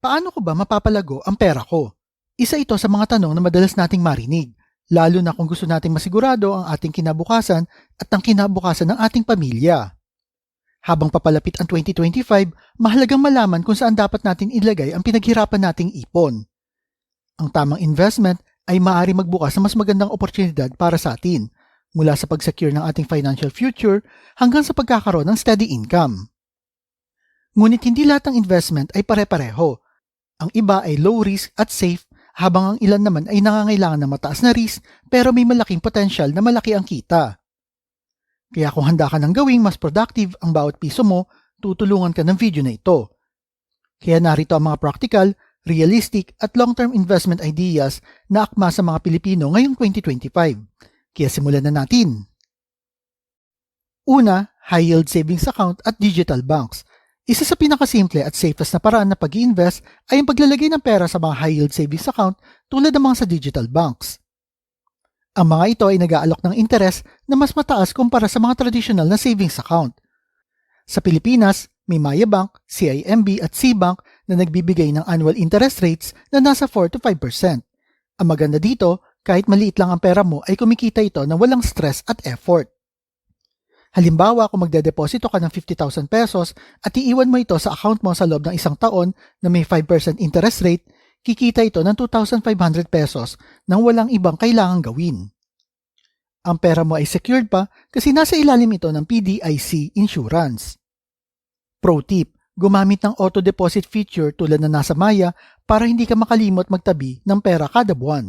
Paano ko ba mapapalago ang pera ko? Isa ito sa mga tanong na madalas nating marinig, lalo na kung gusto nating masigurado ang ating kinabukasan at ang kinabukasan ng ating pamilya. Habang papalapit ang 2025, mahalagang malaman kung saan dapat natin ilagay ang pinaghirapan nating ipon. Ang tamang investment ay maaari magbukas ng mas magandang oportunidad para sa atin, mula sa pag-secure ng ating financial future hanggang sa pagkakaroon ng steady income. Ngunit hindi lahat ng investment ay pare-pareho. Ang iba ay low risk at safe, habang ang ilan naman ay nangangailangan ng mataas na risk pero may malaking potensyal na malaki ang kita. Kaya kung handa ka ng gawing mas productive ang bawat piso mo, tutulungan ka ng video na ito. Kaya narito ang mga practical, realistic at long-term investment ideas na akma sa mga Pilipino ngayong 2025. Kaya simulan na natin. Una, high yield savings account at digital banks. Isa sa pinakasimple at safest na paraan na pag-i-invest ay ang paglalagay ng pera sa mga high-yield savings account tulad ng mga sa digital banks. Ang mga ito ay nag-aalok ng interes na mas mataas kumpara sa mga traditional na savings account. Sa Pilipinas, may Maya Bank, CIMB at C-Bank na nagbibigay ng annual interest rates na nasa 4 to 5%. Ang maganda dito, kahit maliit lang ang pera mo ay kumikita ito na walang stress at effort. Halimbawa, kung magdedeposito ka ng 50,000 pesos at iiwan mo ito sa account mo sa loob ng isang taon na may 5% interest rate, kikita ito ng 2,500 pesos nang walang ibang kailangang gawin. Ang pera mo ay secured pa kasi nasa ilalim ito ng PDIC insurance. Pro tip, gumamit ng auto deposit feature tulad na nasa Maya para hindi ka makalimot magtabi ng pera kada buwan.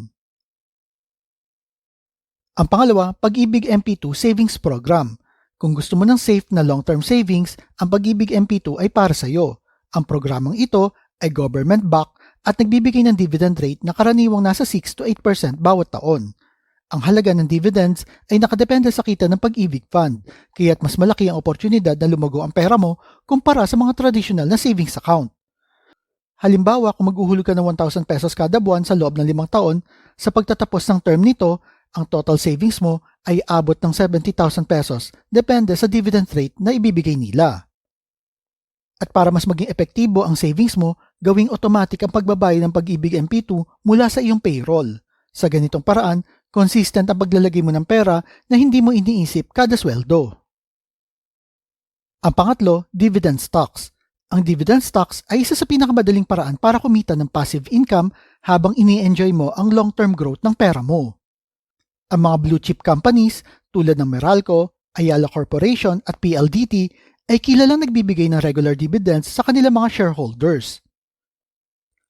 Ang pangalawa, Pag-ibig MP2 Savings Program. Kung gusto mo ng safe na long-term savings, ang Pag-ibig MP2 ay para sa iyo. Ang programang ito ay government-backed at nagbibigay ng dividend rate na karaniwang nasa 6 to 8% bawat taon. Ang halaga ng dividends ay nakadepende sa kita ng Pag-ibig Fund, kaya't mas malaki ang oportunidad na lumago ang pera mo kumpara sa mga traditional na savings account. Halimbawa, kung maghuhulog ka ng 1,000 pesos kada buwan sa loob ng 5 taon, sa pagtatapos ng term nito, ang total savings mo ay abot ng 70,000 pesos depende sa dividend rate na ibibigay nila. At para mas maging epektibo ang savings mo, gawing automatic ang pagbabayad ng Pag-ibig MP2 mula sa iyong payroll. Sa ganitong paraan, consistent ang paglalagay mo ng pera na hindi mo iniisip kada sweldo. Ang pangatlo, dividend stocks. Ang dividend stocks ay isa sa pinakamadaling paraan para kumita ng passive income habang ini-enjoy mo ang long-term growth ng pera mo. Ang mga blue chip companies tulad ng Meralco, Ayala Corporation at PLDT ay kilalang nagbibigay ng regular dividends sa kanilang mga shareholders.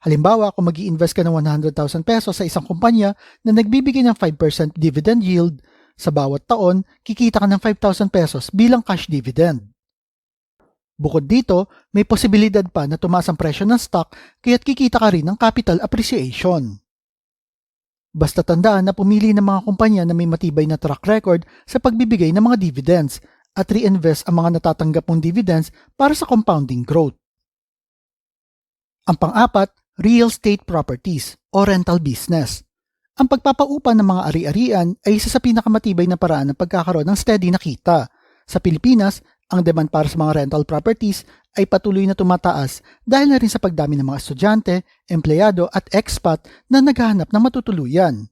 Halimbawa, kung mag-i-invest ka ng 100,000 pesos sa isang kumpanya na nagbibigay ng 5% dividend yield, sa bawat taon, kikita ka ng 5,000 pesos bilang cash dividend. Bukod dito, may posibilidad pa na tumaas ang presyo ng stock kaya't kikita ka rin ng capital appreciation. Basta tandaan na pumili ng mga kumpanya na may matibay na track record sa pagbibigay ng mga dividends at reinvest ang mga natatanggap mong dividends para sa compounding growth. Ang pang-apat, real estate properties o rental business. Ang pagpapaupa ng mga ari-arian ay isa sa pinakamatibay na paraan ng pagkakaroon ng steady na kita. Sa Pilipinas, ang demand para sa mga rental properties ay patuloy na tumataas dahil na rin sa pagdami ng mga estudyante, empleyado at expat na naghahanap ng matutuluyan.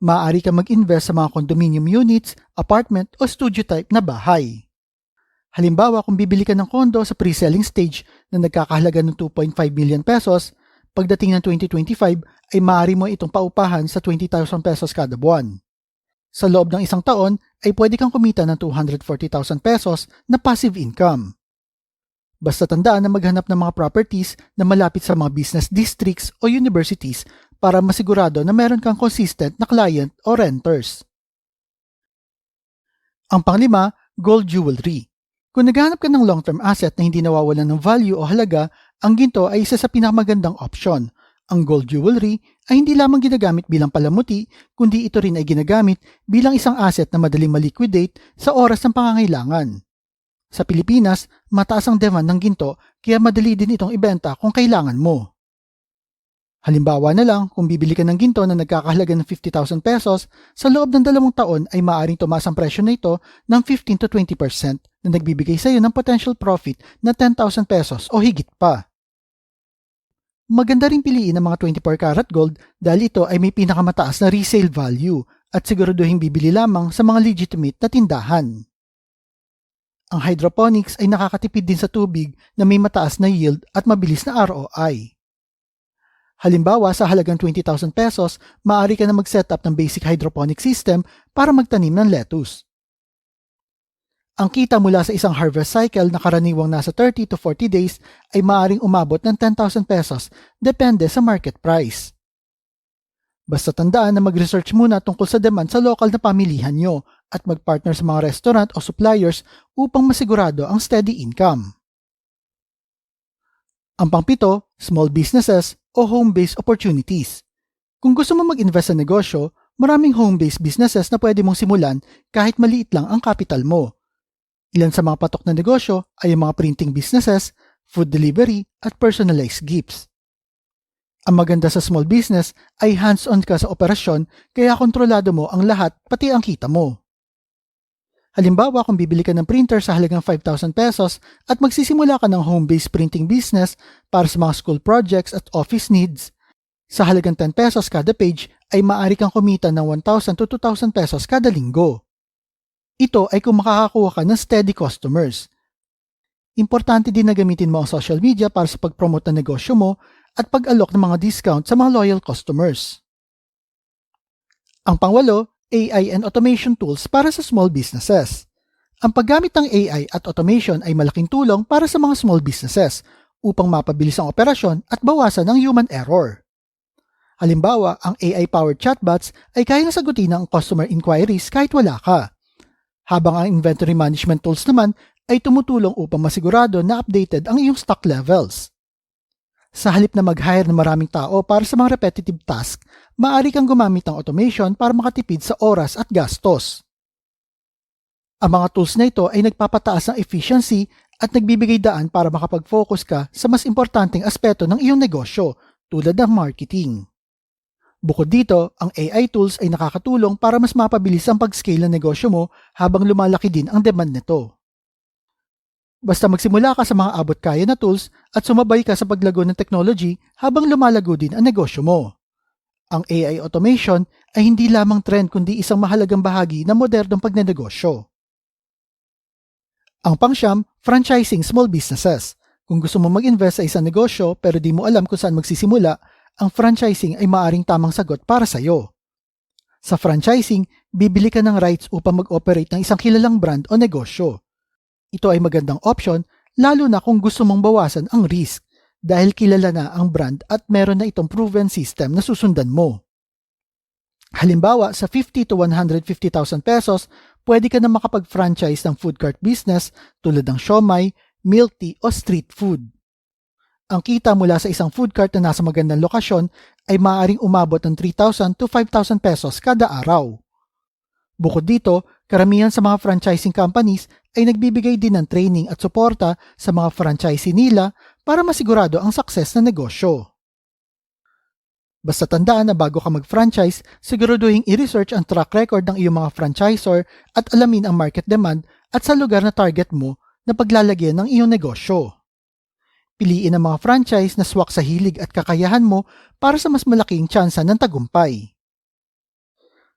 Maaari ka mag-invest sa mga condominium units, apartment o studio type na bahay. Halimbawa, kung bibili ka ng kondo sa pre-selling stage na nagkakahalaga ng 2.5 million pesos, pagdating ng 2025 ay maaari mo itong paupahan sa 20,000 pesos kada buwan. Sa loob ng isang taon ay pwede kang kumita ng 240,000 pesos na passive income. Basta tandaan na maghanap ng mga properties na malapit sa mga business districts o universities para masigurado na meron kang consistent na client o renters. Ang panglima, gold jewelry. Kung naghahanap ka ng long-term asset na hindi nawawalan ng value o halaga, ang ginto ay isa sa pinakamagandang option. Ang gold jewelry ay hindi lamang ginagamit bilang palamuti, kundi ito rin ay ginagamit bilang isang asset na madaling maliquidate sa oras ng pangangailangan. Sa Pilipinas, mataas ang demand ng ginto kaya madali din itong ibenta kung kailangan mo. Halimbawa na lang, kung bibili ka ng ginto na nagkakahalaga ng 50,000 pesos, sa loob ng 2 taon ay maaaring tumaas ang presyo na ito ng 15 to 20% na nagbibigay sa iyo ng potential profit na 10,000 pesos o higit pa. Maganda rin piliin ang mga 24 karat gold dahil ito ay may pinakamataas na resale value at siguraduhin bibili lamang sa mga legitimate na tindahan. Ang hydroponics ay nakakatipid din sa tubig na may mataas na yield at mabilis na ROI. Halimbawa, sa halagang 20,000 pesos, maaari ka na mag-setup ng basic hydroponic system para magtanim ng lettuce. Ang kita mula sa isang harvest cycle na karaniwang nasa 30 to 40 days ay maaaring umabot ng 10,000 pesos depende sa market price. Basta tandaan na mag-research muna tungkol sa demand sa local na pamilihan nyo at mag-partner sa mga restaurant o suppliers upang masigurado ang steady income. Ang pangpito, small businesses o home-based opportunities. Kung gusto mo mag-invest sa negosyo, maraming home-based businesses na pwede mong simulan kahit maliit lang ang capital mo. Ilan sa mga patok na negosyo ay ang mga printing businesses, food delivery, at personalized gifts. Ang maganda sa small business ay hands-on ka sa operasyon kaya kontrolado mo ang lahat pati ang kita mo. Halimbawa, kung bibili ka ng printer sa halagang 5,000 pesos at magsisimula ka ng home-based printing business para sa mga school projects at office needs, sa halagang 10 pesos kada page ay maaari kang kumita ng 1,000 to 2,000 pesos kada linggo. Ito ay kung makakakuha ka ng steady customers. Importante din na gamitin mo ang social media para sa pag-promote ng negosyo mo at pag-alok ng mga discount sa mga loyal customers. Ang pangwalo, AI and automation tools para sa small businesses. Ang paggamit ng AI at automation ay malaking tulong para sa mga small businesses upang mapabilis ang operasyon at bawasan ang human error. Halimbawa, ang AI-powered chatbots ay kaya na sagutin ang customer inquiries kahit wala ka. Habang ang inventory management tools naman ay tumutulong upang masigurado na updated ang iyong stock levels. Sa halip na mag-hire ng maraming tao para sa mga repetitive task, maaari kang gumamit ng automation para makatipid sa oras at gastos. Ang mga tools na ito ay nagpapataas ng efficiency at nagbibigay daan para makapag-focus ka sa mas importanteng aspeto ng iyong negosyo tulad ng marketing. Bukod dito, ang AI tools ay nakakatulong para mas mapabilis ang pag-scale ng negosyo mo habang lumalaki din ang demand nito. Basta magsimula ka sa mga abot-kaya na tools at sumabay ka sa paglago ng technology habang lumalago din ang negosyo mo. Ang AI automation ay hindi lamang trend kundi isang mahalagang bahagi ng modernong pagnenegosyo. Ang pangsyam, franchising small businesses. Kung gusto mo mag-invest sa isang negosyo pero di mo alam kung saan magsisimula, ang franchising ay maaring tamang sagot para sa iyo. Sa franchising, bibili ka ng rights upang mag-operate ng isang kilalang brand o negosyo. Ito ay magandang option lalo na kung gusto mong bawasan ang risk dahil kilala na ang brand at meron na itong proven system na susundan mo. Halimbawa, sa 50 to 150,000 pesos, pwede ka na makapag-franchise ng food cart business tulad ng siomai, milk tea o street food. Ang kita mula sa isang food cart na nasa magandang lokasyon ay maaaring umabot ng 3,000 to 5,000 pesos kada araw. Bukod dito, karamihan sa mga franchising companies ay nagbibigay din ng training at suporta sa mga franchisee nila para masigurado ang success ng negosyo. Basta tandaan na bago ka mag-franchise, siguraduhin i-research ang track record ng iyong mga franchisor at alamin ang market demand at sa lugar na target mo na paglalagyan ng iyong negosyo. Piliin ang mga franchise na swak sa hilig at kakayahan mo para sa mas malaking tsansa ng tagumpay.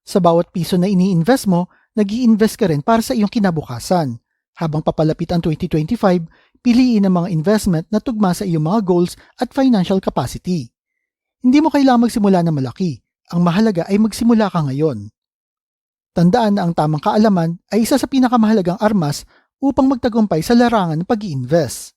Sa bawat piso na ini-invest mo, nag-i-invest ka rin para sa iyong kinabukasan. Habang papalapit ang 2025, piliin ang mga investment na tugma sa iyong mga goals at financial capacity. Hindi mo kailangang magsimula na malaki. Ang mahalaga ay magsimula ka ngayon. Tandaan na ang tamang kaalaman ay isa sa pinakamahalagang armas upang magtagumpay sa larangan ng pag-i-invest.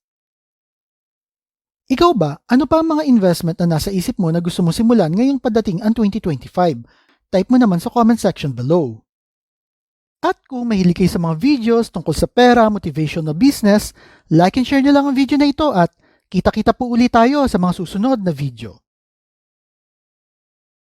Ikaw ba, ano pa ang mga investment na nasa isip mo na gusto mo simulan ngayong padating ang 2025? Type mo naman sa comment section below. At kung mahilig kayo sa mga videos tungkol sa pera, motivation na business, like and share nyo lang ang video na ito at kita-kita po ulit tayo sa mga susunod na video.